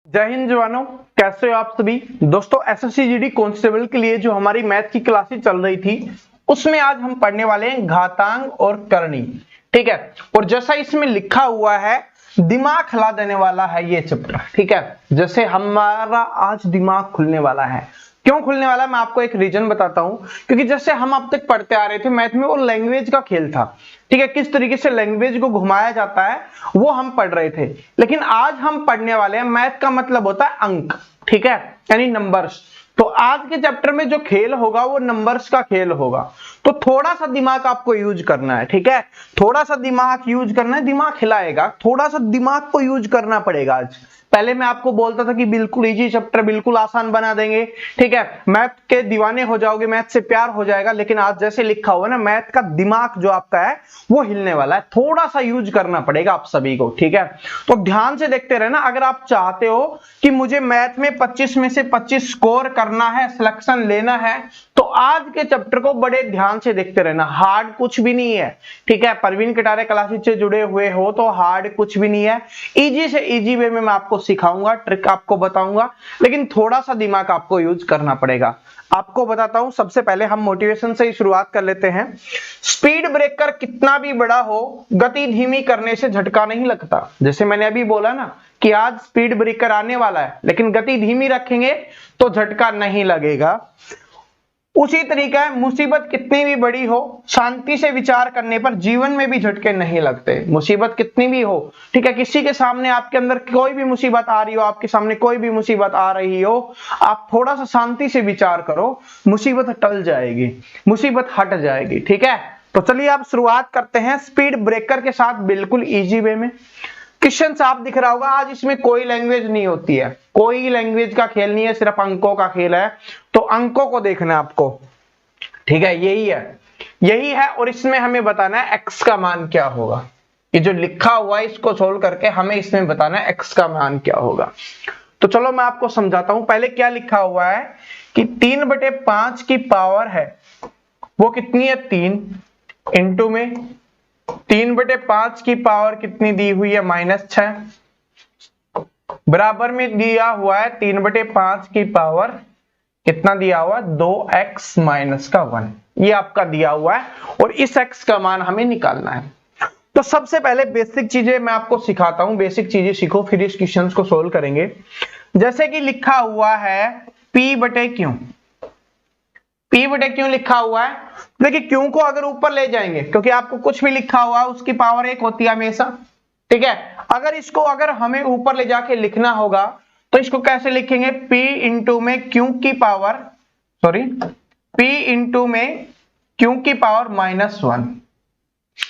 जय हिंद जवानों, कैसे हो आप सभी दोस्तों। एसएससी जीडी कांस्टेबल के लिए जो हमारी मैथ की क्लासेस चल रही थी उसमें आज हम पढ़ने वाले हैं घातांक और करनी। ठीक है, और जैसा इसमें लिखा हुआ है दिमाग हिला देने वाला है ये चैप्टर। ठीक है, जैसे हमारा आज दिमाग खुलने वाला है। क्यों खुलने वाला है मैं आपको एक रीजन बताता हूं, क्योंकि जैसे हम अब तक पढ़ते आ रहे थे मैथ में वो लैंग्वेज का खेल था। ठीक है, किस तरीके से लैंग्वेज को घुमाया जाता है वो हम पढ़ रहे थे, लेकिन आज हम पढ़ने वाले हैं मैथ का मतलब होता है अंक। ठीक है, यानी नंबर्स। तो आज के चैप्टर में जो खेल होगा वो नंबर्स का खेल होगा, तो थोड़ा सा दिमाग आपको यूज करना है। ठीक है, थोड़ा सा दिमाग यूज करना है, दिमाग हिलाएगा, थोड़ा सा दिमाग को यूज करना पड़ेगा आज। पहले मैं आपको बोलता था कि बिल्कुल इजी चैप्टर, बिल्कुल आसान बना देंगे। ठीक है, मैथ के दीवाने हो जाओगे, मैथ से प्यार हो जाएगा, लेकिन आज जैसे लिखा हुआ है ना, मैथ का दिमाग जो आपका है वो हिलने वाला है, थोड़ा सा यूज करना पड़ेगा आप सभी को। ठीक है, तो ध्यान से देखते रहना। अगर आप चाहते हो कि मुझे मैथ में 25 में से 25 स्कोर करना है, सिलेक्शन लेना है, तो आज के चैप्टर को बड़े ध्यान से देखते रहना। हार्ड कुछ भी नहीं है। ठीक है, परवीन कटारे क्लासेस से जुड़े हुए हो तो हार्ड कुछ भी नहीं है। इजी से इजी वे में मैं आपको सिखाऊंगा, ट्रिक आपको बताऊंगा, लेकिन थोड़ा सा दिमाग आपको यूज करना पड़ेगा। आपको बताता हूं, सबसे पहले हम मोटिवेशन से ही शुरुआत कर लेते हैं। स्पीड ब्रेकर कितना भी बड़ा हो, गति धीमी करने से झटका नहीं लगता। जैसे मैंने अभी बोला ना कि आज स्पीड ब्रेकर आने वाला है, लेकिन गति धीमी रखेंगे तो झटका नहीं लगेगा। उसी तरीका है, मुसीबत कितनी भी बड़ी हो, शांति से विचार करने पर जीवन में भी झटके नहीं लगते। मुसीबत कितनी भी हो, ठीक है, किसी के सामने आपके अंदर कोई भी मुसीबत आ रही हो, आपके सामने कोई भी मुसीबत आ रही हो, आप थोड़ा सा शांति से विचार करो, मुसीबत टल जाएगी, मुसीबत हट जाएगी। ठीक है, तो चलिए आप शुरुआत करते हैं स्पीड ब्रेकर के साथ, बिल्कुल इजी वे में। क्वेश्चन साफ दिख रहा होगा, आज इसमें कोई लैंग्वेज नहीं होती है, कोई लैंग्वेज का खेल नहीं है, सिर्फ अंकों का खेल है। तो अंकों को देखना है आपको। ठीक है, यही है और इसमें हमें बताना है x का मान क्या होगा। ये जो लिखा हुआ है इसको सोल्व करके हमें इसमें बताना है x का मान क्या होगा। तो चलो मैं आपको समझाता हूं। पहले क्या लिखा हुआ है कि 3/5 की पावर है वो कितनी है, 3 इंटू में 3/5 की पावर कितनी दी हुई है, -6, बराबर में दिया हुआ है 3/5 की पावर कितना दिया हुआ, 2x माइनस का 1। ये आपका दिया हुआ है और इस x का मान हमें निकालना है। तो सबसे पहले बेसिक चीजें मैं आपको सिखाता हूं, बेसिक चीजें सीखो, फिर इस क्वेश्चन को सोल्व करेंगे। जैसे कि लिखा हुआ है P/Q, P/Q लिखा हुआ है। देखिए Q को अगर ऊपर ले जाएंगे, क्योंकि आपको कुछ भी लिखा हुआ है उसकी पावर 1 होती है हमेशा। ठीक है, अगर हमें ऊपर ले जाके लिखना होगा तो इसको कैसे लिखेंगे, P इंटू में Q की पावर, P इंटू में Q की पावर -1।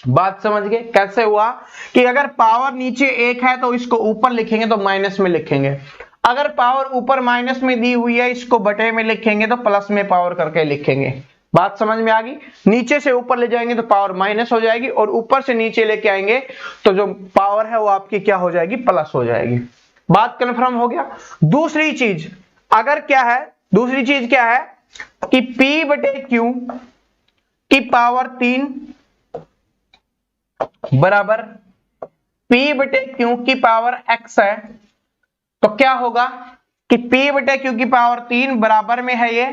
बात समझ गए कैसे हुआ कि अगर पावर नीचे 1 है तो इसको ऊपर लिखेंगे तो माइनस में लिखेंगे, अगर पावर ऊपर माइनस में दी हुई है इसको बटे में लिखेंगे तो प्लस में पावर करके लिखेंगे। बात समझ में आ गई। नीचे से ऊपर ले जाएंगे तो पावर माइनस हो जाएगी और ऊपर से नीचे लेके आएंगे तो जो पावर है वो आपकी क्या हो जाएगी, प्लस हो जाएगी। बात कन्फर्म हो गया। दूसरी चीज क्या है कि P/Q की पावर 3 बराबर P/Q की पावर x है, तो क्या होगा कि P/Q की पावर 3 बराबर में है ये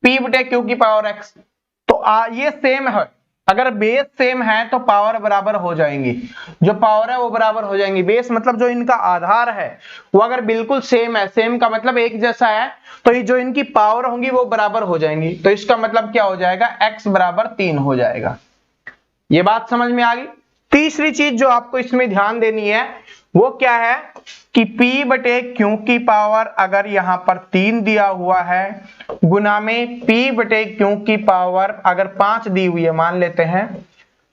P/Q की पावर x। तो ये सेम है, अगर बेस सेम है तो पावर बराबर हो जाएंगी, जो पावर है वो बराबर हो जाएंगी। बेस मतलब जो इनका आधार है वो अगर बिल्कुल सेम है, सेम का मतलब एक जैसा है, तो ये जो इनकी पावर होंगी वो बराबर हो जाएंगी। तो इसका मतलब क्या हो जाएगा, x बराबर 3 हो जाएगा। ये बात समझ में आ गई। तीसरी चीज जो आपको इसमें ध्यान देनी है वो क्या है कि P/Q की पावर अगर यहां पर 3 दिया हुआ है गुना में P/Q की पावर अगर 5 दी हुई है मान लेते हैं,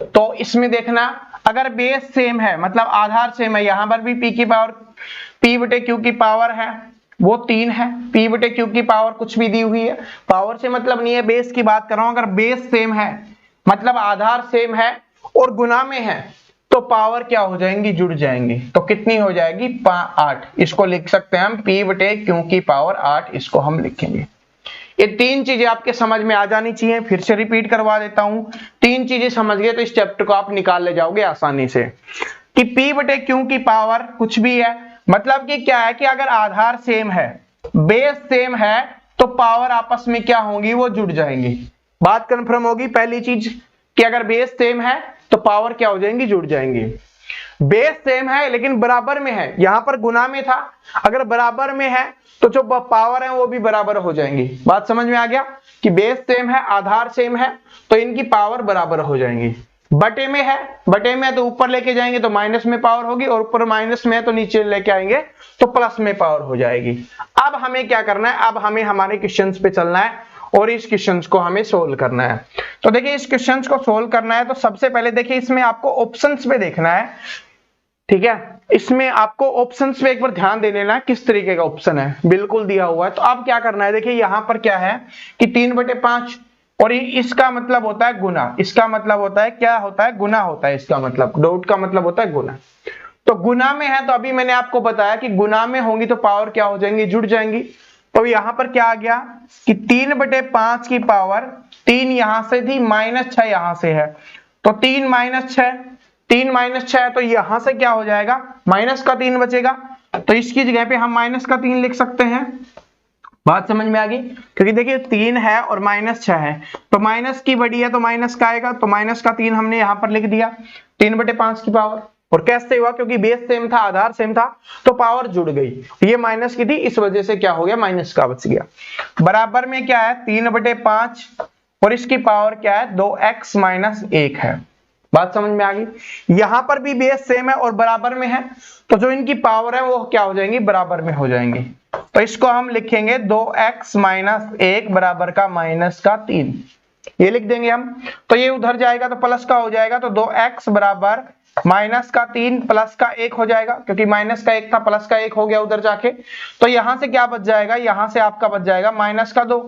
तो इसमें देखना अगर बेस सेम है मतलब आधार सेम है, यहां पर भी P/Q की पावर है वो 3 है, P/Q की पावर कुछ भी दी हुई है, पावर से मतलब नहीं है, बेस की बात कर रहा हूं। अगर बेस सेम है मतलब आधार सेम है और गुना में है तो पावर क्या हो जाएंगी, जुड़ जाएंगी। तो कितनी हो जाएगी, 8। इसको लिख सकते हैं हम P/Q की पावर 8, इसको हम लिखेंगे। ये 3 चीजें आपके समझ में आ जानी चाहिए। फिर से रिपीट करवा देता हूं, 3 चीजें समझ गए तो इस चैप्टर को आप निकाल ले जाओगे आसानी से कि P/Q की पावर कुछ भी है मतलब कि क्या है कि अगर आधार सेम है, बेस सेम है, तो पावर आपस में क्या होंगी, वो जुड़ जाएंगी। बात कंफर्म होगी पहली चीज कि अगर बेस सेम है तो पावर क्या हो जाएंगी, जुड़ जाएंगी। बेस सेम है लेकिन बराबर में है, यहां पर गुना में था, अगर बराबर में है तो जो पावर है वो भी बराबर हो जाएंगी। बात समझ में आ गया कि बेस सेम है, आधार सेम है, तो इनकी पावर बराबर हो जाएंगी। बटे में है, बटे में है तो ऊपर लेके जाएंगे तो माइनस में पावर होगी, और ऊपर माइनस में है तो नीचे लेके आएंगे तो प्लस में पावर हो जाएगी। अब हमें क्या करना है, अब हमें हमारे क्वेश्चंस पे चलना है और इस क्वेश्चंस को हमें सोल्व करना है। तो देखिए इस क्वेश्चंस को सोल्व करना है तो सबसे पहले देखिए इसमें आपको ऑप्शंस पे देखना है, ठीक है। इसमें आपको ऑप्शंस पे एक बार ध्यान दे लेना किस तरीके का ऑप्शन है, बिल्कुल दिया हुआ है। तो अब क्या करना है, देखिए यहां पर क्या है कि 3/5 और इसका मतलब होता है गुना, इसका मतलब होता है क्या होता है, गुना होता है, इसका मतलब डॉट का मतलब होता है गुना। तो गुना में है तो अभी मैंने आपको बताया कि गुना में होंगी तो पावर क्या हो जाएंगी, जुड़ जाएंगी। तो यहां पर क्या आ गया कि 3/5 की पावर 3 यहां से थी, -6 यहां से है, तो 3 - 6, 3 - 6 है तो यहां से क्या हो जाएगा, माइनस का 3 बचेगा, तो इसकी जगह पे हम माइनस का 3 लिख सकते हैं। बात समझ में आ गई, क्योंकि देखिए 3 है और -6 है, तो माइनस की बड़ी है तो माइनस का आएगा, तो माइनस का 3 हमने यहां पर लिख दिया 3/5 की पावर। और कैसे हुआ, क्योंकि बेस सेम था, आधार सेम था, तो पावर जुड़ गई, ये माइनस की थी इस वजह से क्या हो गया, माइनस का बच गया। बराबर में क्या है 3/5 और इसकी पावर क्या है 2x - 1 है। बात समझ में आ गई, यहां पर भी बेस सेम है और बराबर में है, तो जो इनकी पावर है वो क्या हो जाएंगी, बराबर में हो जाएंगी। तो इसको हम लिखेंगे 2x - 1 बराबर का -3, ये लिख देंगे हम। तो ये उधर जाएगा तो प्लस का हो जाएगा, तो 2x बराबर -3 प्लस का 1 हो जाएगा, क्योंकि माइनस का 1 था, प्लस का 1 हो गया उधर जाके। तो यहां से क्या बच जाएगा, यहां से आपका बच जाएगा -2,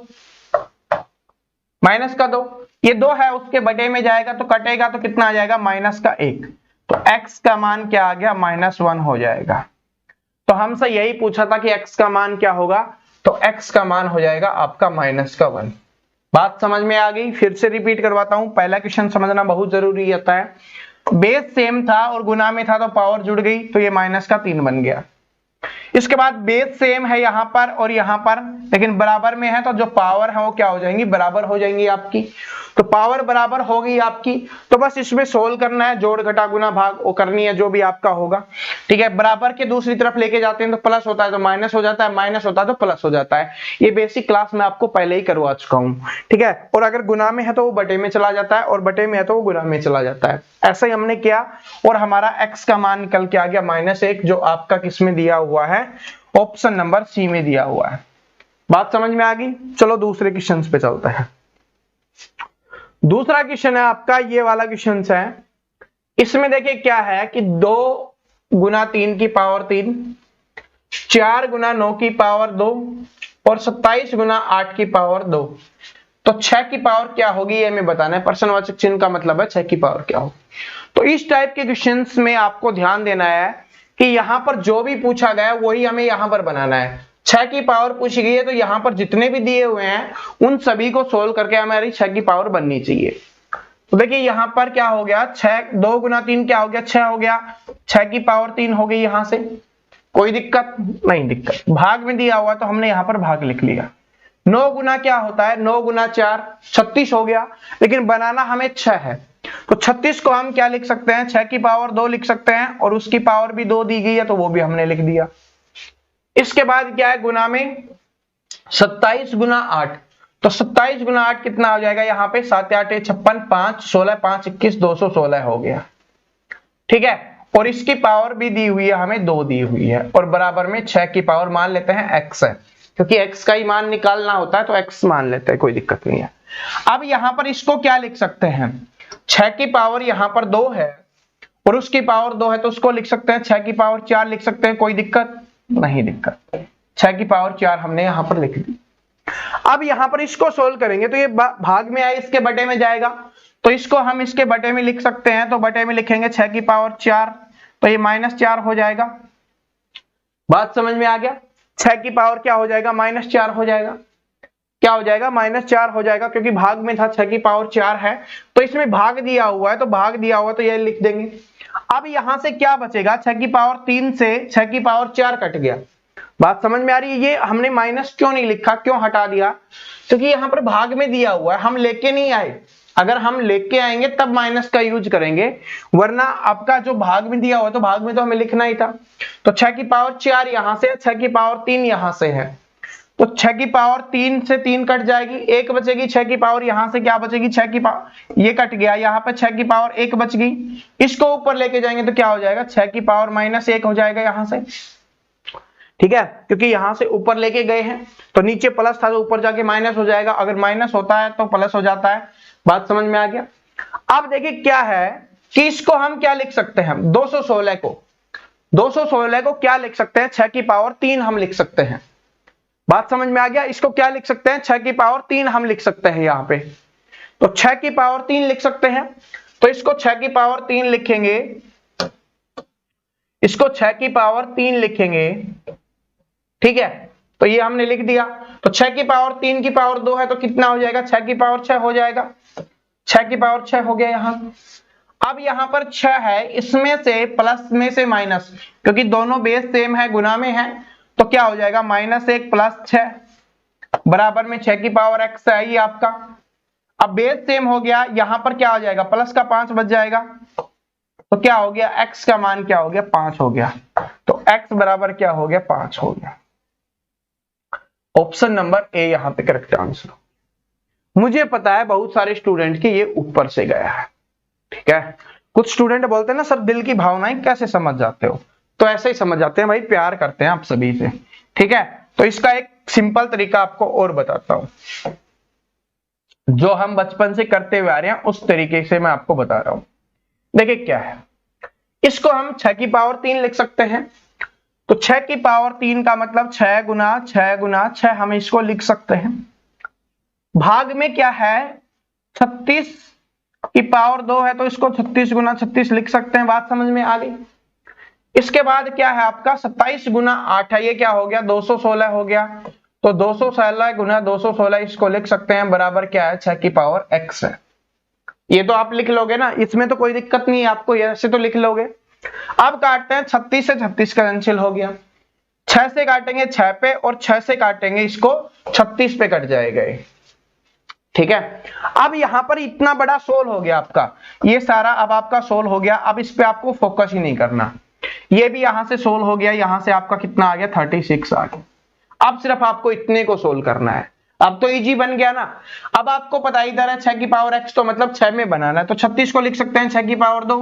-2, ये 2 है उसके बटे में जाएगा तो कटेगा तो कितना आ जाएगा, -1, तो x का मान क्या आ गया, -1 हो जाएगा। तो हमसे यही पूछा था कि x का मान क्या होगा, तो x का मान हो जाएगा आपका -1। बात समझ में आ गई, फिर से रिपीट करवाता हूं, पहला क्वेश्चन समझना बहुत जरूरी होता है। बेस सेम था और गुना में था तो पावर जुड़ गई, तो ये -3 बन गया। इसके बाद बेस सेम है यहां पर और यहां पर, लेकिन बराबर में है, तो जो पावर है वो क्या हो जाएंगी, बराबर हो जाएंगी आपकी। तो पावर बराबर हो गई आपकी, तो बस इसमें सोल्व करना है, जोड़ घटा गुना भाग वो करनी है, जो भी आपका होगा, ठीक है। बराबर के दूसरी तरफ लेके जाते हैं तो प्लस होता है तो माइनस हो जाता है, माइनस होता है तो प्लस हो जाता है। ये बेसिक क्लास में आपको पहले ही करवा चुका हूं, ठीक है। और अगर गुना में है तो वो बटे में चला जाता है, और बटे में है तो वो गुना में चला जाता है। ऐसा ही हमने किया और हमारा x का मान निकल के आ गया -1, जो आपका किस में दिया हुआ है, ऑप्शन नंबर सी में दिया हुआ है। बात समझ में आ गई, चलो दूसरे क्वेश्चन पे चलते हैं। दूसरा क्वेश्चन है आपका ये वाला क्वेश्चन है। इसमें देखिए क्या है कि 2 गुना 3 की पावर 3, 4 गुना 9 की पावर 2 और 27 गुना 8 की पावर 2, तो 6 की पावर क्या होगी ये हमें बताना है। प्रश्नवाचक चिन्ह का मतलब है 6 की पावर क्या होगी। तो इस टाइप के क्वेश्चंस में आपको ध्यान देना है कि यहां पर जो भी पूछा गया है वही हमें यहां पर बनाना है। 6 की पावर पूछी गई है तो यहां पर जितने भी दिए हुए हैं उन सभी को सोल्व करके हमारी 6 की पावर बननी चाहिए। तो देखिए यहां पर क्या हो गया, 6 2 गुना 3 क्या हो गया, 6 हो गया, 6 की पावर 3 हो गई। यहां से कोई दिक्कत नहीं, दिक्कत भाग में दिया हुआ तो हमने यहां पर भाग लिख लिया। 9 गुना क्या होता है, 9 गुना 4 36 हो गया, लेकिन बनाना हमें 6 है, तो 36 को हम क्या लिख सकते हैं, 6 की पावर 2 लिख सकते हैं, और उसकी पावर भी 2 दी गई है तो वो भी हमने लिख दिया। इसके बाद क्या है, गुना में 27 गुना 8, तो 27 गुना 8 कितना हो जाएगा, यहाँ पे 7 8 56, 5 16 5 21 216 हो गया, ठीक है। और इसकी पावर भी दी हुई है हमें 2 दी हुई है, और बराबर में 6 की पावर मान लेते हैं x है, क्योंकि x का ही मान निकालना होता है तो x मान लेते हैं, कोई दिक्कत नहीं है। अब यहां पर इसको क्या लिख सकते हैं, 6 की पावर यहां पर 2 है और उसकी पावर 2 है, तो उसको लिख सकते हैं 6 की पावर 4 लिख सकते हैं, कोई दिक्कत नहीं, दिक्कत 6 की पावर 4 हमने यहां पर लिख दी। अब यहां पर इसको सोल्व करेंगे तो ये भाग में आए इसके बटे में जाएगा, तो इसको हम इसके बटे में लिख सकते हैं, तो बटे में लिखेंगे 6 की पावर 4, तो ये -4 हो जाएगा। बात समझ में आ गया, 6 की पावर क्या हो जाएगा, -4 हो जाएगा। क्या हो जाएगा, -4 हो जाएगा, क्योंकि भाग में था 6 की पावर 4 है, तो इसमें भाग दिया हुआ है तो भाग दिया हुआ तो ये लिख देंगे। अब यहां से क्या बचेगा, 6 की पावर 3 से 6 की पावर 4 कट गया। बात समझ में आ रही है? ये हमने माइनस क्यों नहीं लिखा, क्यों हटा दिया, क्योंकि यहां पर भाग में दिया हुआ है, हम लेके नहीं आए। अगर हम लेके आएंगे तब माइनस का यूज करेंगे, वरना आपका जो भाग में दिया हुआ है तो भाग में तो हमें लिखना ही था। तो 6 की पावर 4 यहां से, 6 की पावर 3 यहां से है, तो 6 की पावर 3 से 3 कट जाएगी, 1 बचेगी। 6 की पावर यहां से क्या बचेगी, 6 की पावर ये कट गया, यहां पे 6 की पावर 1 बच गई। इसको ऊपर लेके जाएंगे तो क्या हो जाएगा, 6 की पावर -1 हो जाएगा यहां से, ठीक है, क्योंकि यहां से ऊपर लेके गए हैं तो नीचे प्लस था तो ऊपर जाके माइनस हो जाएगा, अगर माइनस होता है तो प्लस हो जाता है। बात समझ में आ गया? अब देखिए क्या है कि इसको हम क्या लिख सकते हैं, 216 को क्या लिख सकते हैं, 6 की पावर 3 हम लिख सकते हैं। बात समझ में आ गया? इसको क्या लिख सकते हैं, 6 की पावर 3 हम लिख सकते हैं यहां पे, तो 6 की पावर 3 लिख सकते हैं। तो इसको 6 की पावर 3 लिखेंगे, इसको 6 की पावर 3 लिखेंगे, ठीक है, तो ये हमने लिख दिया। तो 6 की पावर 3 की पावर 2 है तो कितना हो जाएगा, 6 की पावर 6 हो जाएगा, 6 की पावर 6 हो गया यहां। अब यहां पर 6 है, इसमें से प्लस में से माइनस, क्योंकि दोनों बेस सेम है, गुना में है, तो क्या हो जाएगा, -1 प्लस 6 बराबर में 6 की पावर x है ये आपका। अब बेस सेम हो गया, यहां पर क्या हो जाएगा, प्लस का 5 बच जाएगा, तो क्या हो गया, x का मान क्या हो गया, 5 हो गया। तो x बराबर क्या हो गया, 5 हो गया। ऑप्शन नंबर ए यहां पे करेक्ट आंसर। मुझे पता है बहुत सारे स्टूडेंट के ये ऊपर से गया है, ठीक है, कुछ स्टूडेंट बोलते हैं ना सर दिल की भावनाएं कैसे समझ जाते हो, तो ऐसे ही समझ जाते हैं भाई, प्यार करते हैं आप सभी से, ठीक है। तो इसका एक सिंपल तरीका आपको और बताता हूं, जो हम बचपन से करते हुए आ रहे हैं उस तरीके से मैं आपको बता रहा हूं। देखिए क्या है, इसको हम 6 की पावर 3 लिख सकते हैं, तो 6 की पावर 3 का मतलब 6 गुना 6 गुना 6 हम इसको लिख सकते हैं। भाग में क्या है, 36 की पावर 2 है तो इसको 36 गुना 36 लिख सकते हैं। बात समझ में आ गई? इसके बाद क्या है आपका 27 गुना 8 है, ये क्या हो गया, 216 हो गया, तो 216 गुना 216 इसको लिख सकते हैं, बराबर क्या है, 6 की पावर x है। ये तो आप लिख लोगे ना, इसमें तो कोई दिक्कत नहीं है आपको, ऐसे तो लिख लोगे। अब काटते हैं, 36 से 36 का कैंसिल हो गया, 6 से काटेंगे 6 पे और 6 से काटेंगे इसको 36 पे कट जाएगा, ठीक है। अब यहां पर इतना बड़ा सोल हो गया आपका, ये सारा अब आपका सोल हो गया, अब इस पे आपको फोकस ही नहीं करना। ये भी यहां से सोल हो गया, यहां से आपका कितना आ गया, 36 आ गया। अब सिर्फ आपको इतने को सोल्व करना है, अब तो इजी बन गया ना। अब आपको पता इधर है 6 की पावर x, तो मतलब 6 में बनाना है, तो 36 को लिख सकते हैं 6 की पावर 2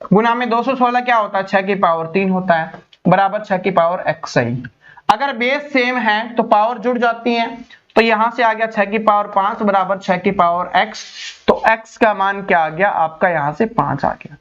गुना में 216 क्या होता है, 6 की पावर 3 होता है, बराबर 6 की पावर x सही। अगर बेस सेम है तो पावर जुड़ जाती है, तो यहां से आ गया 6 की पावर 5 बराबर 6 की पावर x, तो x का मान क्या आ गया आपका, यहां से 5 आ गया।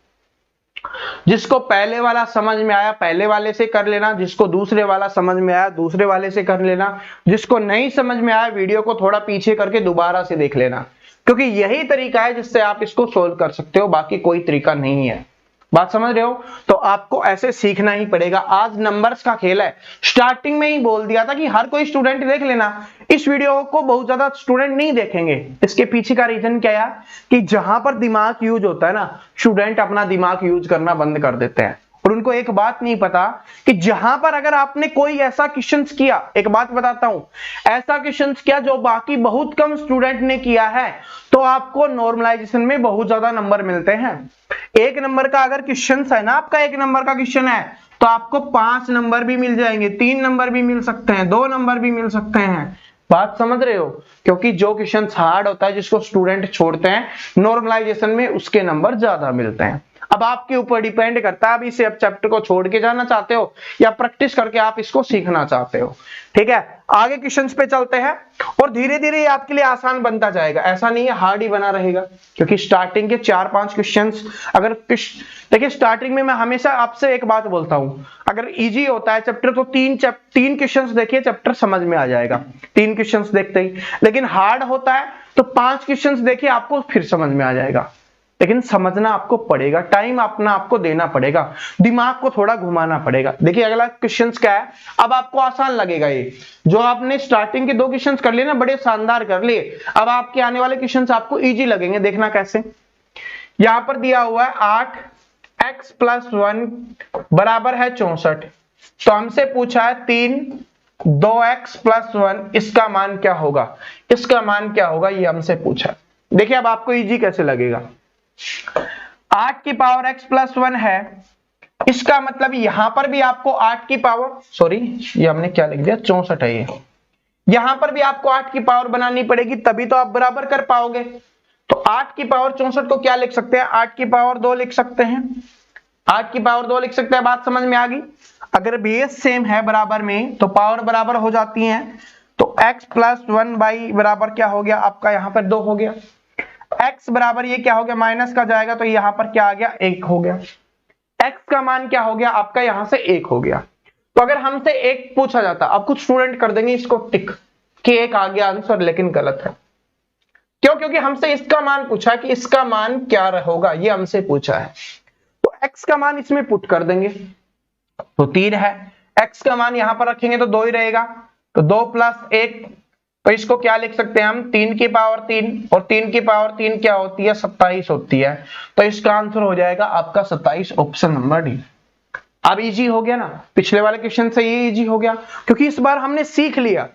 जिसको पहले वाला समझ में आया पहले वाले से कर लेना, जिसको दूसरे वाला समझ में आया दूसरे वाले से कर लेना, जिसको नहीं समझ में आया वीडियो को थोड़ा पीछे करके दोबारा से देख लेना, क्योंकि यही तरीका है जिससे आप इसको सोल्व कर सकते हो, बाकी कोई तरीका नहीं है। बात समझ रहे हो? तो आपको ऐसे सीखना ही पड़ेगा। आज नंबर्स का खेल है, स्टार्टिंग में ही बोल दिया था कि हर कोई स्टूडेंट देख लेना। इस वीडियो को बहुत ज्यादा स्टूडेंट नहीं देखेंगे, इसके पीछे का रीजन क्या है कि जहां पर दिमाग यूज होता है ना, स्टूडेंट अपना दिमाग यूज करना बंद कर देते हैं, और उनको एक बात नहीं पता कि जहां पर अगर आपने कोई ऐसा क्वेश्चन किया, एक बात बताता हूं, ऐसा क्वेश्चन किया जो बाकी बहुत कम स्टूडेंट ने किया है, तो आपको नॉर्मलाइजेशन में बहुत ज्यादा नंबर मिलते हैं। 1 नंबर का अगर क्वेश्चन है ना, आपका 1 नंबर का क्वेश्चन है, तो आपको 5 नंबर भी मिल जाएंगे, 3 नंबर भी मिल सकते हैं, 2 नंबर भी मिल सकते हैं। बात समझ रहे हो? क्योंकि जो क्वेश्चन हार्ड होता है जिसको स्टूडेंट छोड़ते हैं नॉर्मलाइजेशन में, उसके नंबर ज्यादा मिलते हैं। अब आपके ऊपर डिपेंड करता है, अब इसे अब चैप्टर को छोड़ के जाना चाहते हो या प्रैक्टिस करके आप इसको सीखना चाहते हो, ठीक है। आगे क्वेश्चंस पे चलते हैं, और धीरे धीरे ये आपके लिए आसान बनता जाएगा, ऐसा नहीं है हार्ड ही बना रहेगा, क्योंकि स्टार्टिंग के 4-5 क्वेश्चंस अगर देखिए, स्टार्टिंग में मैं हमेशा आपसे एक बात बोलता हूं, अगर इजी होता है चैप्टर तो 3 क्वेश्चंस देखिए चैप्टर समझ में आ जाएगा, 3 क्वेश्चंस देखते ही। लेकिन हार्ड होता है तो 5 क्वेश्चंस देखिए आपको फिर समझ में आ जाएगा, लेकिन समझना आपको पड़ेगा, टाइम अपना आपको देना पड़ेगा, दिमाग को थोड़ा घुमाना पड़ेगा। देखिए अगला क्वेश्चन क्या है, अब आपको आसान लगेगा, ये जो आपने स्टार्टिंग के 2 क्वेश्चन कर लिए ना, बड़े शानदार कर लिए, अब आपके आने वाले क्वेश्चन आपको इजी लगेंगे। देखना कैसे, यहां पर दिया हुआ है x प्लस 1 बराबर है 64। तो हमसे पूछा है 3 2x प्लस 1 इसका मान क्या होगा, इसका मान क्या होगा ये हमसे पूछा। देखिए अब आपको इजी कैसे लगेगा। 8 की पावर x प्लस 1 है, इसका मतलब यहां पर भी आपको 8 की पावर, सॉरी ये हमने क्या लिख दिया 64 है ये, यहां पर भी आपको 8 की पावर बनानी पड़ेगी तभी तो आप बराबर कर पाओगे। तो 8 की पावर 64 को क्या लिख सकते हैं, 8 की पावर 2 लिख सकते हैं, 8 की पावर 2 लिख सकते हैं। बात समझ में आ गई। अगर बेस सेम है बराबर में तो पावर बराबर हो जाती है। तो x प्लस 1 बाई बराबर क्या हो गया आपका, यहां पर 2 हो गया। x बराबर ये क्या हो गया, माइनस का जाएगा तो यहां पर क्या आ गया 1 हो गया। x का मान क्या हो गया आपका, यहां से 1 हो गया। तो अगर हमसे 1 पूछा जाता, अब कुछ स्टूडेंट कर देंगे इसको टिक कि 1 आ गया आंसर, लेकिन गलत है। क्यों, क्योंकि हमसे इसका मान पूछा कि इसका मान क्या होगा, ये हमसे पूछा है। तो x का मान इसमें पुट कर देंगे तो 3 है, x का मान यहां पर रखेंगे तो 2 ही रहेगा, तो 2 प्लस 1, तो इसको क्या लिख सकते हैं हम 3 की पावर 3, और 3 की पावर 3 क्या होती है 27 होती है। तो इसका आंसर हो जाएगा आपका 27, ऑप्शन नंबर डी। अब इजी हो गया ना, पिछले वाले क्वेश्चन से ये इजी हो गया क्योंकि इस बार हमने सीख लिया।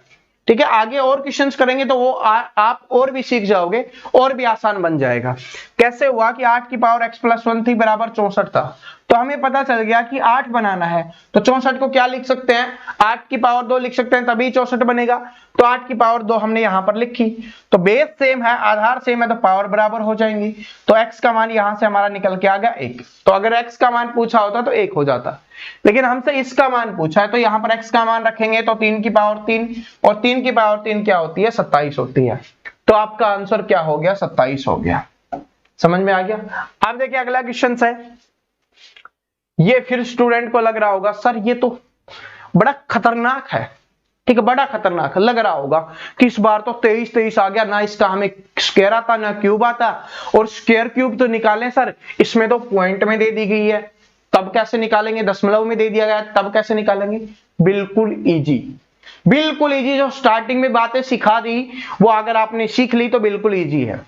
ठीक है, आगे और क्वेश्चंस करेंगे तो वो आप और भी सीख जाओगे और भी आसान बन जाएगा। कैसे हुआ कि 8 की पावर x प्लस 1 थी बराबर 64 था, तो हमें पता चल गया कि 8 बनाना है तो 64 को क्या लिख सकते हैं, 8 की पावर 2 लिख सकते हैं तभी 64 बनेगा। तो 8 की पावर 2 हमने यहां पर लिखी, तो बेस सेम है आधार सेम है तो पावर बराबर हो जाएंगी। तो x का मान यहां से हमारा निकल के आ गया 1। तो अगर x का मान पूछा होता तो 1 हो जाता, लेकिन हमसे इसका मान पूछा है तो यहां पर x का मान रखेंगे तो 3 की पावर 3, और 3 की पावर 3 क्या होती है 27 होती है। तो आपका आंसर क्या हो गया 27 हो गया। समझ में आ गया। अब देखिए अगला क्वेश्चन है, ये फिर स्टूडेंट को लग रहा होगा सर ये तो बड़ा खतरनाक है, ठीक है बड़ा खतरनाक लग रहा होगा कि इस बार तो 23 आ गया ना, इसका हमें स्क्वायर आता ना क्यूब आता, और स्क्वायर क्यूब तो निकालें सर इसमें तो पॉइंट में दे दी गई है, तब कैसे निकालेंगे, दशमलव में दे दिया गया तब कैसे निकालेंगे। बिल्कुल इजी, बिल्कुल इजी, जो स्टार्टिंग में बातें सिखा दी वो अगर आपने सीख ली तो बिल्कुल इजी है।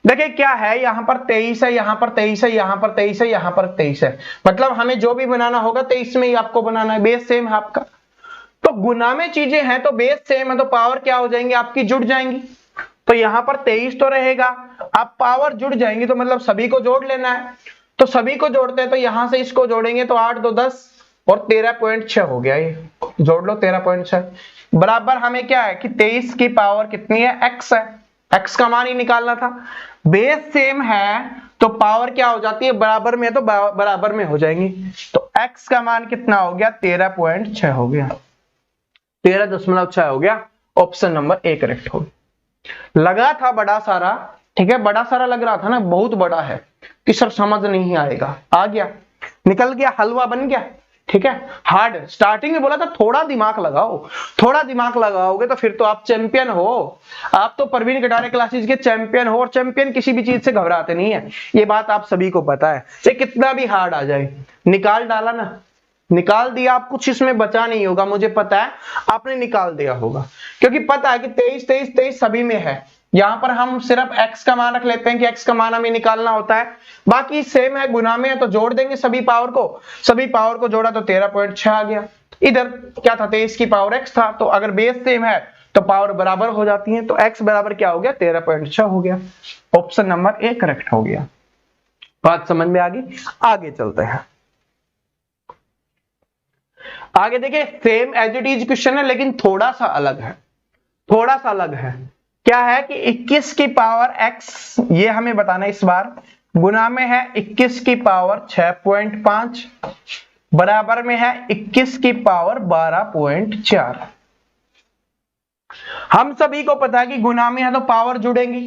देखिए क्या है, यहां पर 23 है, यहां पर 23 है, यहां पर 23 है, यहां पर 23 है, मतलब हमें जो भी बनाना होगा 23 में ही आपको बनाना है, बेस सेम है आपका। तो गुना में चीजें हैं तो बेस सेम है तो पावर क्या हो जाएंगी आपकी जुड़ जाएंगी। तो यहां पर 23 तो रहेगा, अब पावर जुड़ जाएंगी तो मतलब सभी को जोड़ लेना है। तो सभी को जोड़ते हैं तो यहां से इसको जोड़ेंगे तो 8 2 10 और 13.6 हो गया, ये जोड़ लो 13.6 बराबर हमें क्या है कि 23 की पावर कितनी है x है, x का मान ही निकालना था। बेस सेम है तो पावर क्या हो जाती है बराबर में, तो बराबर में हो जाएंगी। तो x का मान कितना हो गया 13.6 हो गया, 13.6 हो गया, ऑप्शन नंबर ए करेक्ट हो गया। लगा था बड़ा सारा, ठीक है बड़ा सारा लग रहा था ना, बहुत बड़ा है कि सर समझ नहीं आएगा, आ गया निकल गया, हलवा बन गया। ठीक है, हार्ड स्टार्टिंग में बोला था थोड़ा दिमाग लगाओ, थोड़ा दिमाग लगाओगे तो फिर तो आप चैंपियन हो, आप तो परवीन कटारे क्लासेस के चैंपियन हो, और चैंपियन किसी भी चीज से घबराते नहीं है, ये बात आप सभी को पता है। चाहे कितना भी हार्ड आ जाए, निकाल डाला ना, निकाल दिया, आप कुछ इसमें बचा नहीं होगा, मुझे पता है आपने निकाल दिया होगा, क्योंकि पता है कि 23 23 23 सभी में है। यहां पर हम सिर्फ x का मान रख लेते हैं कि x का मान हमें निकालना होता है, बाकी सेम है गुना में है तो जोड़ देंगे सभी पावर को, सभी पावर को जोड़ा तो 13.6 आ गया। इधर क्या था 23 की पावर x था, तो अगर बेस सेम है तो पावर बराबर हो जाती है, तो x बराबर क्या हो गया 13.6 हो गया, ऑप्शन नंबर ए करेक्ट हो गया। बात समझ में आ गई, आगे चलते हैं। आगे देखिए same as it is question है लेकिन थोड़ा सा अलग है, थोड़ा सा अलग है। क्या है कि 21 की पावर x, ये हमें बताना है इस बार, गुना में है 21 की पावर 6.5 बराबर में है 21 की पावर 12.4। हम सभी को पता है कि गुना में है तो पावर जुड़ेंगी,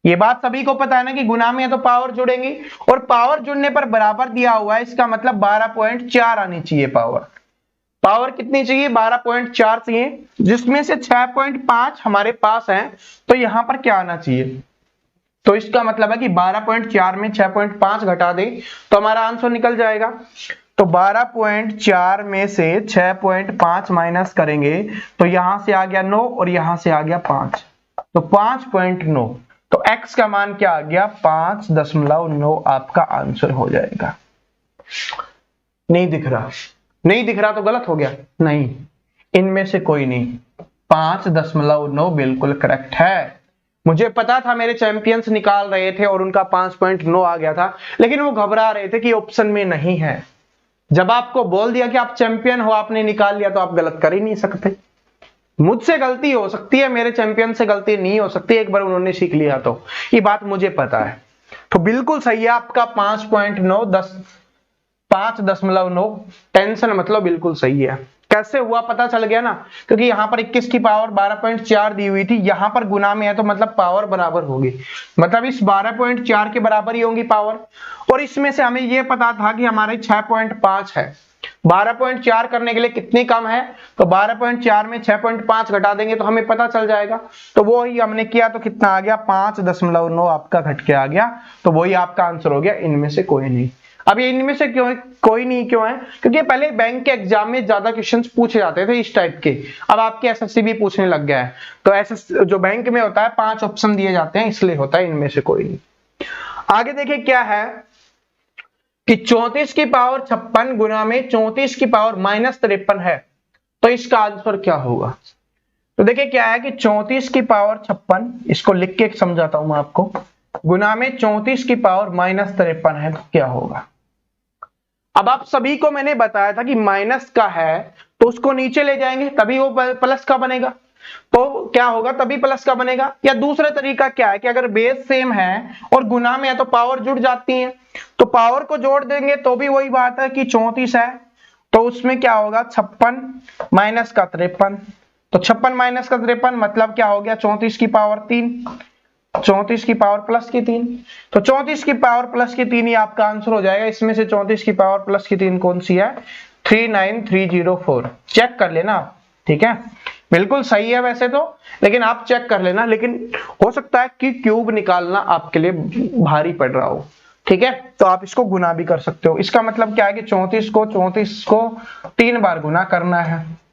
ये बात सभी को पता है ना कि गुना में है तो पावर जुड़ेंगी, और पावर जुड़ने पर बराबर दिया हुआ है, इसका मतलब 12.4 आनी चाहिए पावर। पावर कितनी चाहिए 12.4 चाहिए, जिसमें से 6.5 हमारे पास है, तो यहां पर क्या आना चाहिए, तो इसका मतलब है कि 12.4 में 6.5 घटा दे तो हमारा आंसर निकल जाएगा। तो 12.4 में से 6.5 माइनस करेंगे तो यहां से आ गया 9 और यहां से आ गया 5, तो 5.9, तो x का मान क्या आ गया 5.9 आपका आंसर हो जाएगा। नहीं दिख रहा, नहीं दिख रहा तो गलत हो गया, नहीं, इनमें से कोई नहीं। 5.9 बिल्कुल करेक्ट है। मुझे पता था मेरे चैंपियंस निकाल रहे थे और उनका 5.9 आ गया था, लेकिन वो घबरा रहे थे कि ऑप्शन में नहीं है। जब आपको बोल दिया कि आप चैंपियन हो, आपने निकाल लिया, तो आप गलत कर ही नहीं सकते। मुझसे गलती हो सकती है, मेरे चैंपियन से गलती नहीं हो सकती, एक बार उन्होंने सीख लिया तो, ये बात मुझे पता है। तो बिल्कुल सही है आपका 5.9, टेंशन मतलब बिल्कुल सही है। कैसे हुआ पता चल गया ना, क्योंकि यहां पर 21 की पावर 12.4 दी हुई थी, यहां पर गुना में है तो मतलब पावर बराबर होगी, मतलब इस 12.4 के बराबर ही होगी पावर। और इसमें से हमें यह पता था कि हमारे 6.5 है, 12.4 करने के लिए कितनी कम है, तो 12.4 में 6.5 घटा देंगे तो हमें पता चल जाएगा। तो वो ही हमने किया, तो कितना आ गया, 5.9 आपका घट के आ गया। तो वही आपका आंसर हो गया, इनमें से कोई नहीं। अब ये इनमें से क्यों कोई नहीं क्यों है, क्योंकि पहले बैंक के एग्जाम में ज्यादा क्वेश्चंस पूछे जाते थे इस टाइप के, अब आपके एसएससी भी पूछने लग गया है। तो एसएस जो बैंक में होता है 5 ऑप्शन दिए जाते हैं, इसलिए होता है इनमें से कोई नहीं। आगे देखिए क्या है कि 34 की पावर 56 गुना में 34 की पावर -53 है, तो इसका आंसर क्या होगा। तो देखिए क्या है कि 34 की पावर 56, इसको लिख के समझाता हूं मैं आपको, गुना में 34 की पावर -53 है, तो क्या होगा। अब आप सभी को मैंने बताया था कि माइनस का है तो उसको नीचे ले जाएंगे तभी वो प्लस का बनेगा, तो क्या होगा, तभी प्लस का बनेगा। या दूसरा तरीका क्या है कि अगर बेस सेम है और गुना में है तो पावर जुड़ जाती है, तो पावर को जोड़ देंगे तो भी वही बात है कि 34 है, तो उसमें क्या होगा 56 माइनस का 53, तो 56 माइनस का 53 मतलब क्या हो गया 34 की पावर 3, 34 की पावर प्लस की 3, तो 34 की पावर प्लस की 3 ही आपका आंसर हो जाएगा। इसमें से 34 की पावर प्लस की 3 कौन सी है, 39304, चेक कर लेना आप, ठीक है, बिल्कुल सही है वैसे तो, लेकिन आप चेक कर लेना, लेकिन हो सकता है कि क्यूब निकालना आपके लिए भारी पड़ रहा हो, ठीक है, तो आप इसको गुना भी कर सकते हो। इसका मतलब क्या है कि 34 को 3 बार गुना करना है,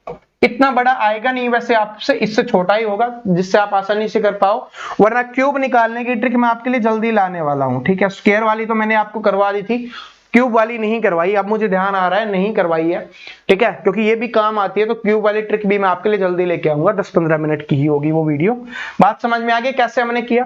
इतना बड़ा आएगा नहीं वैसे, आपसे इससे छोटा ही होगा जिससे आप आसानी से कर पाओ, वरना क्यूब निकालने की ट्रिक मैं आपके लिए जल्दी लाने वाला हूं, ठीक है। स्क्वायर वाली तो मैंने आपको करवा दी थी, क्यूब वाली नहीं करवाई, अब मुझे ध्यान आ रहा है नहीं करवाई है, ठीक है, क्योंकि ये भी काम आती है, तो क्यूब वाली ट्रिक भी मैं आपके लिए जल्दी लेके आऊंगा, 10-15 मिनट की ही होगी वो वीडियो। बात समझ में आ गई कैसे हमने किया,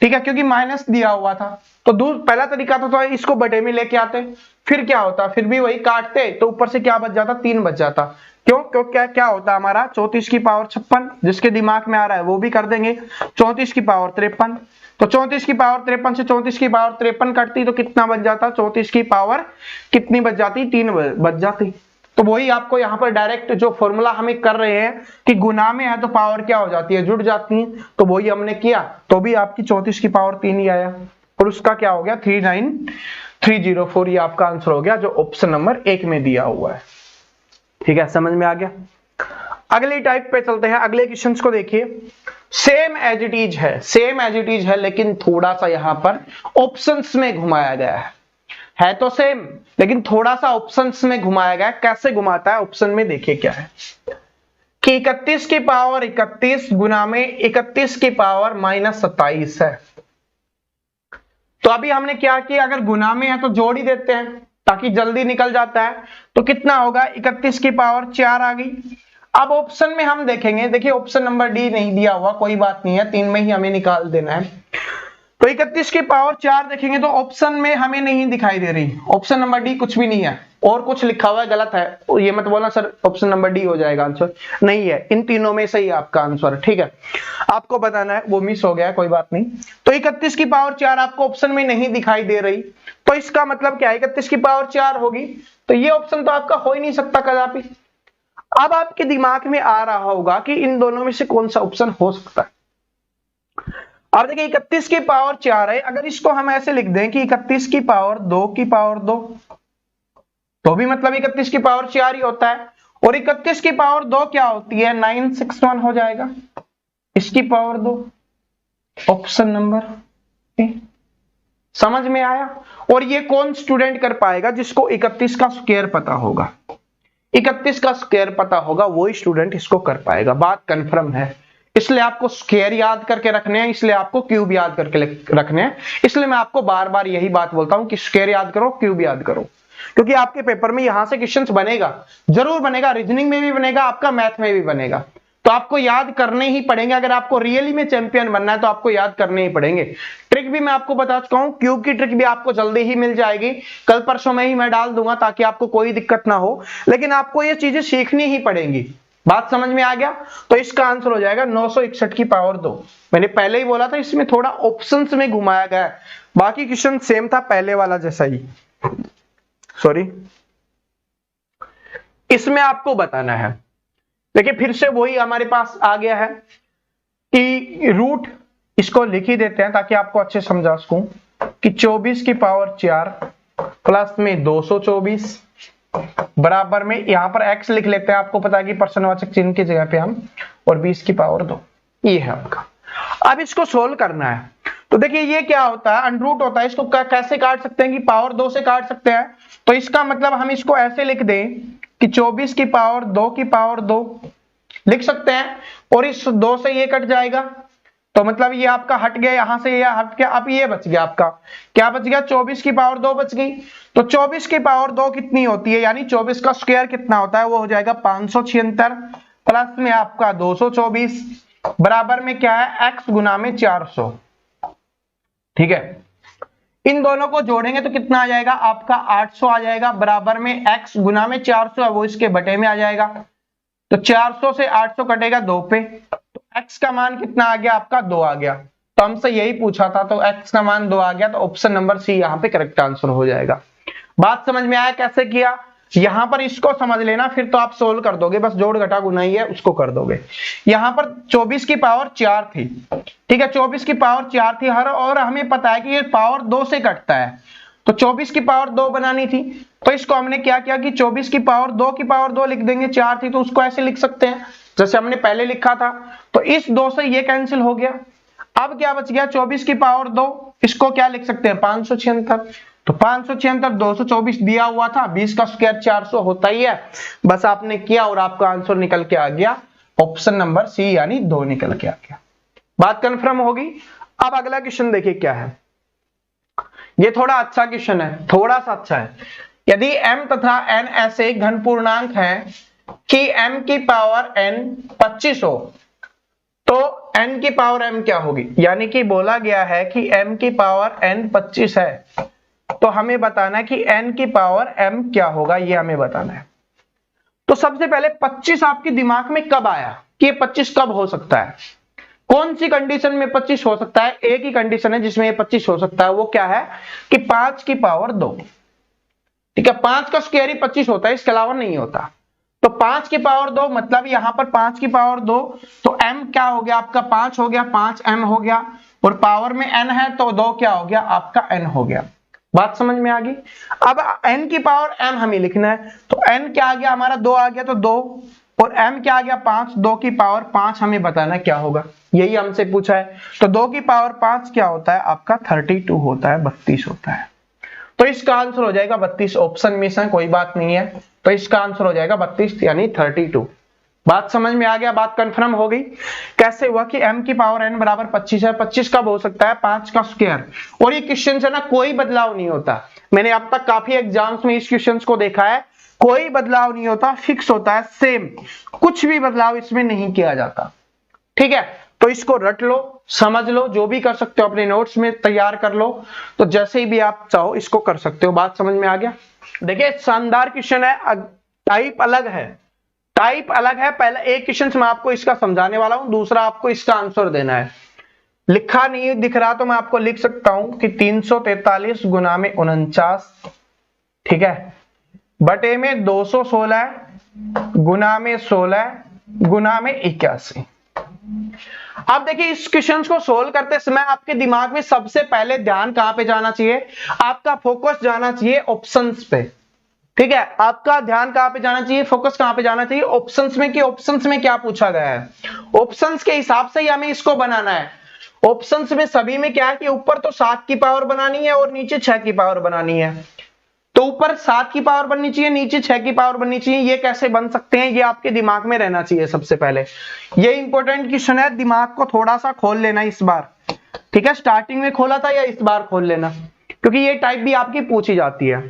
ठीक है, क्योंकि माइनस दिया हुआ था, तो पहला तरीका तो इसको बटे में लेके आते, फिर क्या होता, फिर भी वही काटते, तो ऊपर से क्या बच जाता, 3 बच जाता। क्यों, क्या होता हमारा 34 की पावर 56, जिसके दिमाग में आ रहा है वो भी कर देंगे, 34 की पावर 53, तो 34 की पावर 53 से 34 की पावर 53 कटती तो कितना बच जाता, 34 की पावर कितनी बच जाती, 3 बच जाती। तो वही आपको यहाँ पर डायरेक्ट जो फॉर्मूला हमें कर रहे हैं कि गुना में है तो पावर क्या हो जाती है, जुड़ जाती है, तो वही हमने किया, तो भी आपकी 34 की पावर 3 ही आया, और उसका क्या हो गया 39304, ये आपका आंसर हो गया जो ऑप्शन नंबर 1 में दिया हुआ है, ठीक है, समझ में आ गया। अगली टाइप पे चलते हैं, अगले क्वेश्चंस को देखिए, सेम एज इट इज है, लेकिन थोड़ा सा यहां पर ऑप्शंस में घुमाया गया है तो सेम, लेकिन थोड़ा सा ऑप्शंस में घुमाया गया है। कैसे घुमाता है, ऑप्शन में देखिए क्या है कि 31 की पावर 31 गुना में 31 की पावर -27 है। तो अभी हमने क्या किया, अगर गुना में है तो जोड़ ही देते हैं ताकि जल्दी निकल जाता है, तो कितना होगा 31 की पावर 4 आ गई। अब ऑप्शन में हम देखेंगे, देखिए ऑप्शन नंबर डी नहीं दिया हुआ, कोई बात नहीं है, 3 में ही हमें निकाल देना है, तो 31 की पावर 4 देखेंगे तो ऑप्शन में हमें नहीं दिखाई दे रही, ऑप्शन नंबर डी कुछ भी नहीं है, और कुछ लिखा हुआ है गलत है, ये मत बोलना सर ऑप्शन नंबर डी हो जाएगा आंसर, नहीं है, इन तीनों में से ही आपका आंसर, ठीक है, आपको बताना है, वो मिस हो गया है, कोई बात नहीं। तो 31 की पावर 4 आपको ऑप्शन में नहीं दिखाई दे रही, तो इसका मतलब क्या है, 31 की पावर 4 होगी, तो ये ऑप्शन तो आपका हो ही नहीं सकता कदापि। अब आपके दिमाग में आ रहा होगा कि इन दोनों में से कौन सा ऑप्शन हो सकता है। अब देखिए 31 की पावर 4 है, अगर इसको हम ऐसे लिख दें कि 31 की पावर 2 की पावर 2, तो भी मतलब 31 की पावर 4 ही होता है, और 31 की पावर 2 क्या होती है, 961 हो जाएगा, इसकी पावर 2, ऑप्शन नंबर ए। समझ में आया। और ये कौन स्टूडेंट कर पाएगा, जिसको 31 का स्क्वायर पता होगा, 31 का स्क्वायर पता होगा वही स्टूडेंट इसको कर पाएगा, बात कंफर्म है। इसलिए आपको स्क्वायर याद करके रखने हैं, इसलिए आपको क्यूब याद करके रखने हैं, इसलिए मैं आपको बार बार यही बात बोलता हूं कि स्क्वायर याद करो, क्यूब याद करो, क्योंकि आपके पेपर में यहां से क्वेश्चंस बनेगा, जरूर बनेगा, रीजनिंग में भी बनेगा, आपका मैथ में भी बनेगा। तो आपको याद करने ही पड़ेंगे। अगर आपको रियली में चैंपियन बनना है तो आपको याद करने ही पड़ेंगे। ट्रिक भी मैं आपको बता चुका हूं, क्यूब की ट्रिक भी आपको जल्दी ही मिल जाएगी, कल परसों में ही मैं डाल दूंगा ताकि आपको कोई दिक्कत ना हो, लेकिन आपको ये चीजें सीखनी ही पड़ेंगी। बात समझ में आ गया? तो इसका आंसर हो जाएगा 961 की पावर 2। मैंने पहले ही बोला था इसमें थोड़ा ऑप्शंस में घुमाया गया है, बाकी क्वेश्चन सेम था पहले वाला जैसा ही। सॉरी, इसमें आपको बताना है, देखिए फिर से वही हमारे पास आ गया है कि रूट, इसको लिख ही देते हैं ताकि आपको अच्छे समझा सकूं कि 24 की पावर 4 प्लस में 224 बराबर में, यहां पर x लिख लेते हैं, आपको पता है कि प्रश्नवाचक चिन्ह की जगह पे हम, और 20 की पावर 2, ये है आपका। अब इसको सोल्व करना है, तो देखिए ये क्या होता है, अंडरूट होता है, इसको कैसे काट सकते हैं कि पावर 2 से काट सकते हैं। तो इसका मतलब हम इसको ऐसे लिख दें कि 24 की पावर 2 की पावर 2 लिख सकते हैं, और इस 2 से ये कट जाएगा, तो मतलब ये आपका हट गया, यहां से ये हट गया, अब ये बच गया आपका, क्या बच गया, 24 की पावर 2 बच गई। तो 24 की पावर 2 कितनी होती है, यानी 24 का स्क्वायर कितना होता है, वो हो जाएगा 576 प्लस में आपका 224 बराबर में क्या है, x गुना में 400। ठीक है, इन दोनों को जोड़ेंगे तो कितना आ जाएगा आपका 800 आ जाएगा, बराबर में x गुना में 400 है वो इसके बटे में आ जाएगा। तो 400 से 800 कटेगा 2 पे, तो x का मान कितना आ गया आपका 2 आ गया। तो हमसे यही पूछा था, तो x का मान 2 आ गया, तो ऑप्शन नंबर सी यहाँ पे करेक्ट आंसर हो जाएगा। बात समझ में आया कैसे किया? यहां पर इसको समझ लेना, फिर तो आप सोल्व कर दोगे, बस जोड़ घटा गुना ही है, उसको कर दोगे। यहां पर 24 की पावर 4 थी, ठीक है, 24 की पावर 4 थी हर, और हमें पता है कि ये पावर 2 से कटता है, तो 24 की पावर 2 बनानी थी। तो इसको हमने क्या किया कि 24 की पावर 2 की पावर 2 लिख देंगे, 4 थी तो उसको ऐसे लिख सकते हैं जैसे हमने पहले लिखा था। तो इस 2 से ये कैंसिल हो गया, अब क्या बच गया 24 की पावर 2, इसको क्या लिख सकते हैं 576। तो 576 224 दिया हुआ था, 20 का स्क्वायर 400 होता ही है, बस आपने किया और आपका आंसर निकल के आ गया ऑप्शन नंबर सी, यानी 2 निकल के आ गया। बात कंफर्म होगी। अब अगला क्वेश्चन देखिए क्या है, ये थोड़ा अच्छा क्वेश्चन है, थोड़ा सा अच्छा है। यदि m तथा n ऐसे घन पूर्णांक हैं कि m की पावर n 25 हो, तो n की पावर m क्या होगी, यानी कि बोला गया है कि m की पावर n 25 है, तो हमें बताना है कि n की पावर m क्या होगा, ये हमें बताना है। तो सबसे पहले 25 आपके दिमाग में कब आया कि ये 25 कब हो सकता है, कौन सी कंडीशन में 25 हो सकता है? एक ही कंडीशन है जिसमें ये 25 हो सकता है, वो क्या है कि 5 की पावर 2, ठीक है, 5 का स्क्वायर ही 25 होता है, इसके अलावा नहीं होता। तो 5 की पावर 2 मतलब यहां पर 5 की पावर 2, तो m क्या हो गया आपका 5 हो गया, 5m हो गया, और पावर में n है तो 2 क्या हो गया आपका n हो गया। बात समझ में आ गई। अब n की पावर m हमें लिखना है, तो n क्या आ गया हमारा 2 आ गया, तो 2, और m क्या आ गया 5, 2 की पावर 5 हमें बताना क्या होगा, यही हमसे पूछा है। तो 2 की पावर 5 क्या होता है आपका 32 होता है, 32 होता है। तो इसका आंसर हो जाएगा 32, ऑप्शन में से कोई बात नहीं है, तो इसका आंसर हो जाएगा 32 यानी 32। बात समझ में आ गया, बात कंफर्म हो गई। कैसे हुआ कि m की पावर n बराबर 25 है, 25 कब हो सकता है 5 का स्क्वायर, और ये क्वेश्चन से ना कोई बदलाव नहीं होता, मैंने अब तक काफी एग्जाम्स में इस क्वेश्चन को देखा है, कोई बदलाव नहीं होता, फिक्स होता है सेम, कुछ भी बदलाव इसमें नहीं किया जाता। ठीक है, तो इसको रट लो, समझ लो, जो भी कर सकते हो अपने नोट्स में तैयार कर लो, तो जैसे भी आप चाहो इसको कर सकते हो। बात समझ में आ गया। देखिए शानदार क्वेश्चन है, टाइप अलग है, टाइप अलग है। पहला एक क्वेश्चन मैं आपको इसका समझाने वाला हूं, दूसरा आपको इसका आंसर देना है। लिखा नहीं दिख रहा तो मैं आपको लिख सकता हूं कि 343 गुना में 49, ठीक है, बटे में 216 गुना में 16 गुना में 81। अब देखिए इस क्वेश्चन को सोल्व करते समय आपके दिमाग में सबसे पहले ध्यान कहां पे जाना चाहिए, आपका फोकस जाना चाहिए ऑप्शंस पे। ठीक है, आपका ध्यान कहां पे जाना चाहिए, फोकस कहां पे जाना चाहिए, ऑप्शंस में, कि ऑप्शंस में क्या पूछा गया है, ऑप्शंस के हिसाब से ही हमें इसको बनाना है। ऑप्शंस में सभी में क्या है कि ऊपर तो 7 की पावर बनानी है और नीचे 6 की पावर बनानी है, तो ऊपर 7 की पावर बननी चाहिए, नीचे 6 की पावर बननी चाहिए। ये कैसे बन सकते हैं, ये आपके दिमाग में रहना चाहिए सबसे पहले। ये इंपॉर्टेंट क्वेश्चन है, दिमाग को थोड़ा सा खोल लेना इस बार, ठीक है, स्टार्टिंग में खोला था या इस बार खोल लेना, क्योंकि ये टाइप भी आपकी पूछी जाती है।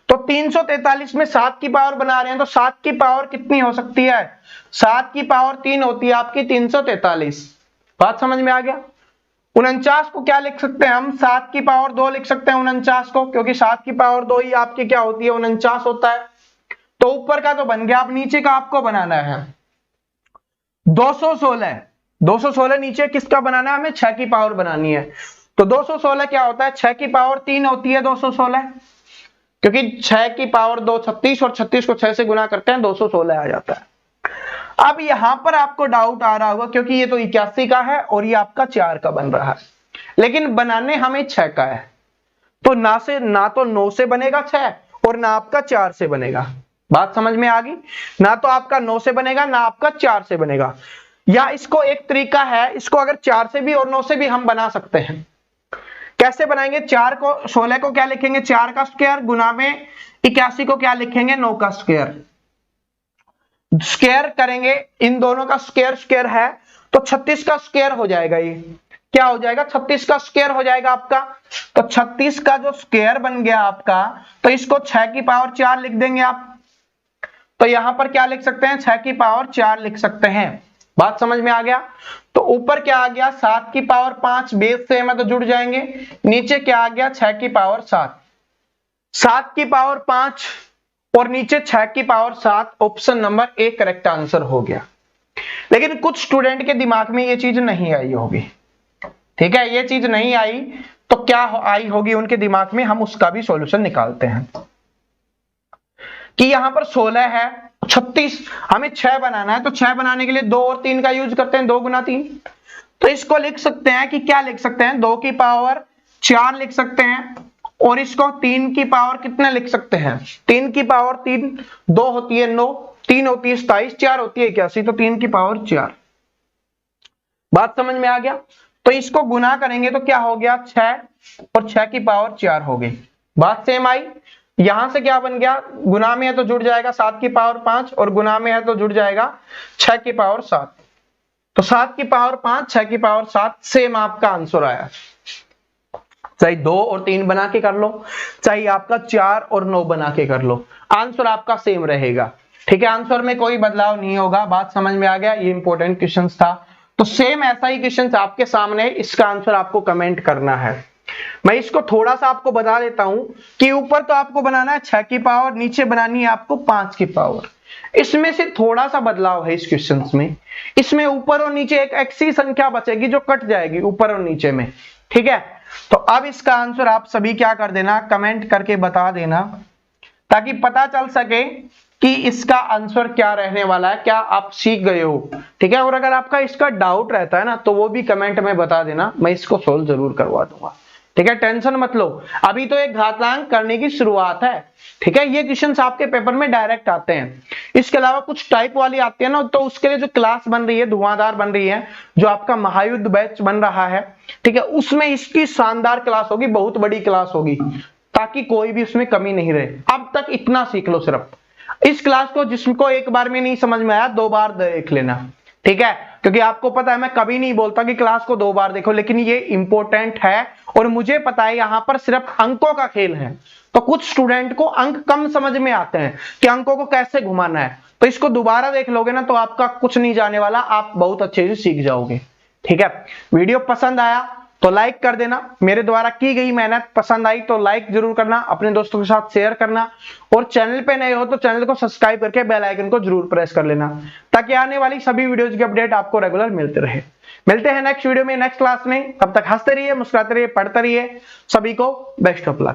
तो 343 में 7 की पावर बना रहे हैं तो 7 की पावर कितनी हो सकती है? 7 की पावर 3 होती है आपकी 343। बात समझ में आ गया? 49 को क्या लिख सकते हैं हम? 7 की पावर 2 लिख सकते हैं 49 को, क्योंकि 7 की पावर 2 ही आपकी क्या होती है? 49 होता है। तो ऊपर का तो बन गया, अब नीचे का आपको बनाना है 216। 216 नीचे किसका बनाना है? हमें 6 की पावर बनानी है। तो 216 क्या होता है? 6 की पावर 3 होती है 216, क्योंकि 6 की पावर 2 36 और 36 को 6 से गुना करते हैं 216 आ जाता है। अब यहां पर आपको डाउट आ रहा होगा, क्योंकि ये तो 81 का है और ये आपका 4 का बन रहा है, लेकिन बनाने हमें 6 का है। तो ना तो 9 से बनेगा 6 और ना आपका 4 से बनेगा। बात समझ में आ गई? ना तो आपका 9 से बनेगा ना आपका 4 से बनेगा। या इसको एक तरीका है, इसको अगर 4 से भी और 9 से भी हम बना सकते हैं। कैसे बनाएंगे? 4 को 16 को क्या लिखेंगे? 4 का स्क्वायर गुना में 81 को क्या लिखेंगे? 9 का स्क्वायर। स्क्वायर करेंगे, इन दोनों का स्क्वायर स्क्वायर है तो 36 का स्क्वायर हो जाएगा। ये क्या हो जाएगा? 36 का स्क्वायर हो जाएगा आपका। तो 36 का जो स्क्वायर बन गया आपका, तो इसको 6 की पावर 4 लिख देंगे आप। तो यहां पर क्या लिख सकते हैं? 6 की पावर 4 लिख सकते हैं। बात समझ में आ गया? तो ऊपर क्या आ गया? 7 की पावर 5 बेस से में तो जुड़ जाएंगे। नीचे क्या आ गया? 6 की पावर 7। 7 की पावर 5 और नीचे 6 की power 7, option number A correct answer हो गया। लेकिन कुछ स्टूडेंट के दिमाग में ये चीज नहीं आई होगी, ठीक है? ये चीज नहीं आई तो क्या आई होगी उनके दिमाग में, हम उसका भी सॉल्यूशन निकालते हैं। कि यहां पर 16 है, 36, हमें 6 बनाना है, तो 6 बनाने के लिए 2 और 3 का यूज करते हैं, 2 गुना 3। तो इसको लिख सकते हैं कि क्या लिख सकते हैं? 2 की पावर 4 लिख सकते हैं, और इसको 3 की पावर कितने लिख सकते हैं? 3 की पावर 3, 2 होती है 9, 3 होती है 27, 4 होती है 81, तो 3 की पावर 4। बात समझ में आ गया? तो इसको गुना करेंगे तो क्या हो गया? 6 और 6 की पावर 4 हो गई। बात सेम आई? यहां से क्या बन गया? गुना में है तो जुड़ जाएगा 7 की पावर 5 और गुना में है तो जुड़ जाएगा 6 की पावर 7। तो 7 की पावर 5, 6 की पावर 7, सेम आपका आंसर आया। चाहे 2 और 3 बना के कर लो, चाहे आपका 4 और 9 बना के कर लो, आंसर आपका सेम रहेगा। ठीक है? आंसर में कोई बदलाव नहीं होगा। बात समझ में आ गया? ये इंपॉर्टेंट क्वेश्चन था। तो सेम ऐसा ही क्वेश्चन आपके सामने, इसका आंसर आपको कमेंट करना है। मैं इसको थोड़ा सा आपको बता देता हूं कि ऊपर तो आपको बनाना है 6 की पावर, नीचे बनानी है आपको 5 की पावर। इसमें से थोड़ा सा बदलाव है इस क्वेश्चन में। इसमें ऊपर और नीचे एक ऐसी संख्या बचेगी जो कट जाएगी ऊपर और नीचे में। ठीक है? तो अब इसका आंसर आप सभी क्या कर देना? कमेंट करके बता देना, ताकि पता चल सके कि इसका आंसर क्या रहने वाला है, क्या आप सीख गए हो। ठीक है? और अगर आपका इसका डाउट रहता है ना, तो वो भी कमेंट में बता देना, मैं इसको सोल्व जरूर करवा दूंगा। ठीक है? टेंशन मत लो, अभी तो एक घातांक करने की शुरुआत है। ठीक है? ये क्वेश्चंस आपके पेपर में डायरेक्ट आते हैं। इसके अलावा कुछ टाइप वाली आती है ना, तो उसके लिए जो क्लास बन रही है, धुआंधार बन रही है, जो आपका महायुद्ध बैच बन रहा है, ठीक है, उसमें इसकी शानदार क्लास होगी, बहुत बड़ी क्लास होगी, ताकि कोई भी उसमें कमी नहीं रहे। अब तक इतना सीख लो सिर्फ। इस क्लास को जिसको एक बार में नहीं समझ में आया, 2 बार देख लेना। ठीक है? क्योंकि आपको पता है मैं कभी नहीं बोलता कि क्लास को 2 बार देखो, लेकिन ये इंपॉर्टेंट है और मुझे पता है यहां पर सिर्फ अंकों का खेल है। तो कुछ स्टूडेंट को अंक कम समझ में आते हैं कि अंकों को कैसे घुमाना है, तो इसको दोबारा देख लोगे ना तो आपका कुछ नहीं जाने वाला, आप बहुत अच्छे से सीख जाओगे। ठीक है? वीडियो पसंद आया तो लाइक कर देना, मेरे द्वारा की गई मेहनत पसंद आई तो लाइक जरूर करना, अपने दोस्तों के साथ शेयर करना, और चैनल पे नए हो तो चैनल को सब्सक्राइब करके बेल आइकन को जरूर प्रेस कर लेना, ताकि आने वाली सभी वीडियोज की अपडेट आपको रेगुलर मिलते रहे। मिलते हैं नेक्स्ट वीडियो में, नेक्स्ट क्लास में। तब तक हंसते रहिए, मुस्कुराते रहिए, पढ़ते रहिए। सभी को बेस्ट ऑफ लक।